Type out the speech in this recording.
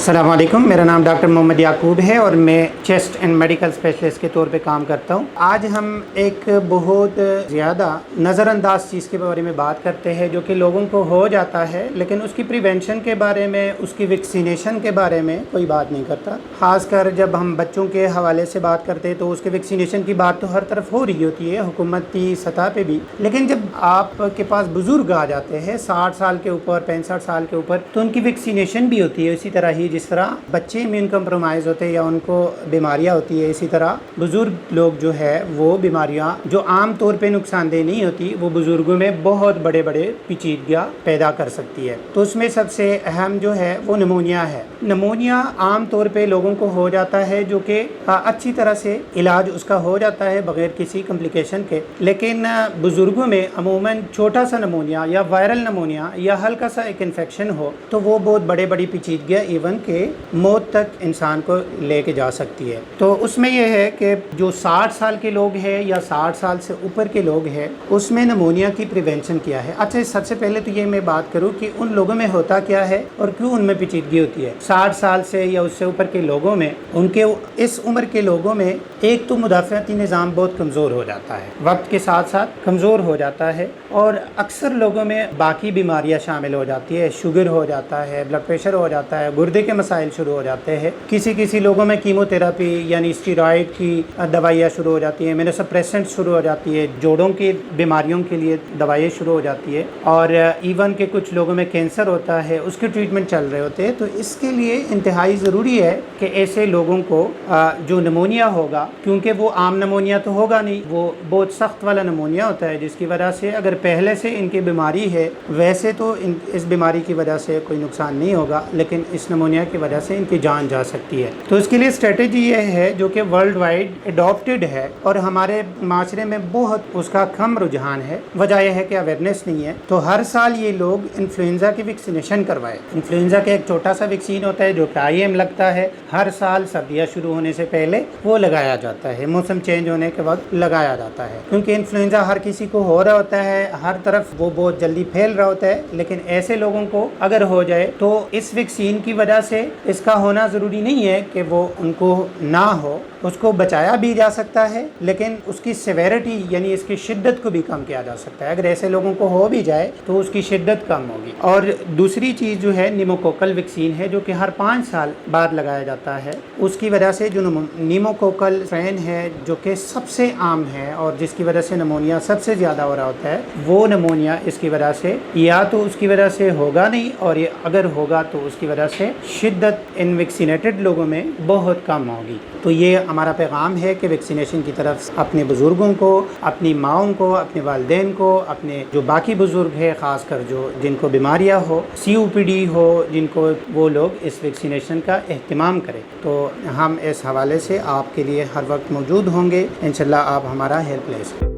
अस्सलाम वालेकुम, मेरा नाम डॉक्टर मोहम्मद याकूब है और मैं चेस्ट एंड मेडिकल स्पेशलिस्ट के तौर पे काम करता हूँ। आज हम एक बहुत ज़्यादा नज़रअंदाज चीज़ के बारे में बात करते हैं जो कि लोगों को हो जाता है, लेकिन उसकी प्रिवेंशन के बारे में, उसकी वैक्सीनेशन के बारे में कोई बात नहीं करता। ख़ासकर जब हम बच्चों के हवाले से बात करते हैं तो उसके वैक्सीनेशन की बात तो हर तरफ हो रही होती है, हुकूमती सतह पर भी। लेकिन जब आपके पास बुज़ुर्ग आ जाते हैं 60 साल के ऊपर, 65 साल के ऊपर, तो उनकी वैक्सीनेशन भी होती है। इसी तरह ही जिस तरह बच्चे इम्यून कम्प्रोमाइज़ होते हैं या उनको बीमारियां होती है, इसी तरह बुज़ुर्ग लोग जो है वो बीमारियां जो आम तौर पे नुकसानदेह नहीं होती, वो बुज़ुर्गों में बहुत बड़े बड़े पेचीदगियां पैदा कर सकती है। तो उसमें सबसे अहम जो है वो निमोनिया है। निमोनिया आम तौर पे लोगों को हो जाता है जो कि अच्छी तरह से इलाज उसका हो जाता है बग़ैर किसी कम्प्लिकेशन के। लेकिन बुज़ुर्गों में अमूमन छोटा सा नमोनिया या वायरल नमोनिया या हल्का सा एक इन्फेक्शन हो तो वो बहुत बड़े बड़ी पेचीदगियाँ इवन के मौत तक इंसान को लेके जा सकती है। तो उसमें यह है कि जो 60 साल के लोग हैं या 60 साल से ऊपर के लोग हैं उसमें नमोनिया की प्रिवेंशन किया है। अच्छा, सबसे पहले तो ये मैं बात करूं कि उन लोगों में होता क्या है और क्यों उनमें पेचीदगी होती है। 60 साल से या उससे ऊपर के लोगों में, उनके इस उम्र के लोगों में एक तो मुदाफ़ाती निज़ाम बहुत कमज़ोर हो जाता है, वक्त के साथ साथ कमज़ोर हो जाता है, और अक्सर लोगों में बाकी बीमारियाँ शामिल हो जाती है। शुगर हो जाता है, ब्लड प्रेशर हो जाता है, गुर्दे के मसाइल शुरू हो जाते हैं। किसी लोगों में कीमोथेरापी यानी स्टेरॉइड की दवाइयाँ शुरू हो जाती हैं, इम्यूनोसप्रेसेंट शुरू हो जाती है, जोड़ों की बीमारियों के लिए दवाइयाँ शुरू हो जाती है, और इवन के कुछ लोगों में कैंसर होता है, उसके ट्रीटमेंट चल रहे होते हैं। तो इसके लिए इंतहाई ज़रूरी है कि ऐसे लोगों को जो नमोनिया होगा, क्योंकि वो आम नमोनिया तो होगा नहीं, वो बहुत सख्त वाला नमोनिया होता है जिसकी वजह से अगर पहले से इनकी बीमारी है, वैसे तो इस बीमारी की वजह से कोई नुकसान नहीं होगा, लेकिन इस नमोनिया की वजह से इनकी जान जा सकती है। तो इसके लिए स्ट्रेटेजी ये है जो कि वर्ल्ड वाइड एडॉप्टेड है और हमारे माशरे में बहुत उसका कम रुझान है। वजह यह है कि अवेयरनेस नहीं है। तो हर साल ये लोग इन्फ्लुएंजा की वैक्सीनेशन करवाए। इन्फ्लुएंजा का एक छोटा सा वैक्सीन होता है जो कि IM लगता है, हर साल सर्दियाँ शुरू होने से पहले वो लगाया जाता है, मौसम चेंज होने के वक्त लगाया जाता है, क्योंकि इन्फ्लुएंजा हर किसी को हो रहा होता है, हर तरफ वो बहुत जल्दी फैल रहा होता है। लेकिन ऐसे लोगों को अगर हो जाए तो इस वैक्सीन की वजह से इसका होना ज़रूरी नहीं है कि वो उनको ना हो, उसको बचाया भी जा सकता है, लेकिन उसकी सेवेरिटी यानी इसकी शिद्दत को भी कम किया जा सकता है। अगर ऐसे लोगों को हो भी जाए तो उसकी शिद्दत कम होगी। और दूसरी चीज़ जो है निमोकोकल वैक्सीन है जो कि हर 5 साल बाद लगाया जाता है। उसकी वजह से जो निमोकोकल स्ट्रेन है जो कि सबसे आम है और जिसकी वजह से नमोनिया सबसे ज़्यादा हो रहा होता है, वो नमोनिया इसकी वजह से या तो उसकी वजह से होगा नहीं, और ये अगर होगा तो उसकी वजह से शिद्दत इन वैक्सीनेटेड लोगों में बहुत कम होगी। तो ये हमारा पैगाम है कि वैक्सीनेशन की तरफ अपने बुज़ुर्गों को, अपनी माओं को, अपने वालिदैन को, अपने जो बाकी बुज़ुर्ग है ख़ासकर जो जिनको बीमारियां हो, COPD हो, जिनको, वो लोग इस वैक्सीनेशन का एहतमाम करें। तो हम इस हवाले से आपके लिए हर वक्त मौजूद होंगे। इंशाल्लाह आप हमारा हेल्प ले सकते हैं।